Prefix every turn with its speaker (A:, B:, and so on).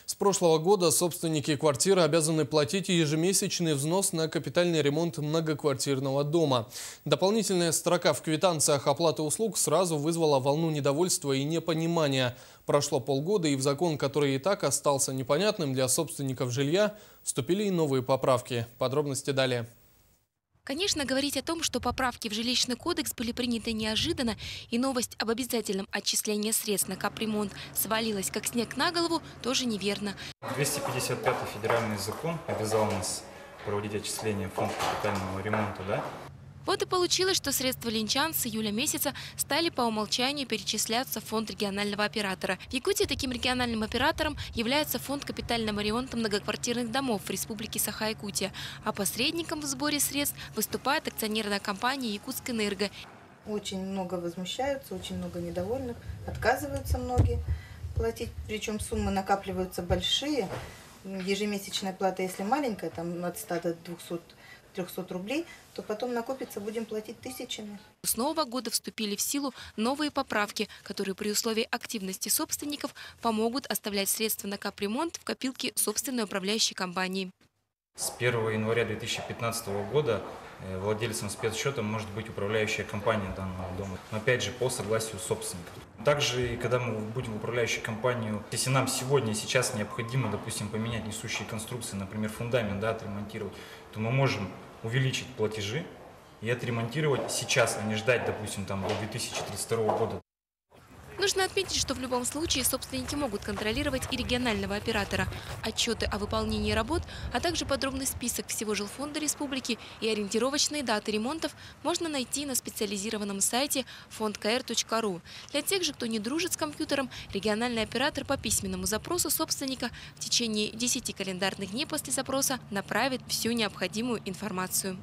A: С прошлого года собственники квартиры обязаны платить ежемесячный взнос на капитальный ремонт многоквартирного дома. Дополнительная строка в квитанциях оплаты услуг сразу вызвала волну недовольства и непонимания. Прошло полгода, и в закон, который и так остался непонятным для собственников жилья, вступили и новые поправки. Подробности далее.
B: Конечно, говорить о том, что поправки в жилищный кодекс были приняты неожиданно и новость об обязательном отчислении средств на капремонт свалилась как снег на голову, тоже неверно.
C: 255-й федеральный закон обязал нас проводить отчисления в фонд капитального ремонта, да?
B: Вот и получилось, что средства линчан с июля месяца стали по умолчанию перечисляться в фонд регионального оператора. В Якутии таким региональным оператором является фонд капитального ремонта многоквартирных домов в Республике Саха-Якутия. А посредником в сборе средств выступает акционерная компания «Якутскэнерго».
D: Очень много возмущаются, очень много недовольных, отказываются многие платить, причем суммы накапливаются большие. Ежемесячная плата, если маленькая, там от 100 до 200-300 рублей, то потом накопится, будем платить тысячами.
B: С нового года вступили в силу новые поправки, которые при условии активности собственников помогут оставлять средства на капремонт в копилке собственной управляющей компании.
C: С 1 января 2015 года владельцем спецсчета может быть управляющая компания данного дома, но опять же по согласию собственников. Также, когда мы будем в управляющей компанию, если нам сейчас необходимо, допустим, поменять несущие конструкции, например, фундамент, да, отремонтировать, то мы можем увеличить платежи и отремонтировать сейчас, а не ждать, допустим, до 2032 года.
B: Нужно отметить, что в любом случае собственники могут контролировать и регионального оператора. Отчеты о выполнении работ, а также подробный список всего жилфонда республики и ориентировочные даты ремонтов можно найти на специализированном сайте fondkr.ru. Для тех же, кто не дружит с компьютером, региональный оператор по письменному запросу собственника в течение 10 календарных дней после запроса направит всю необходимую информацию.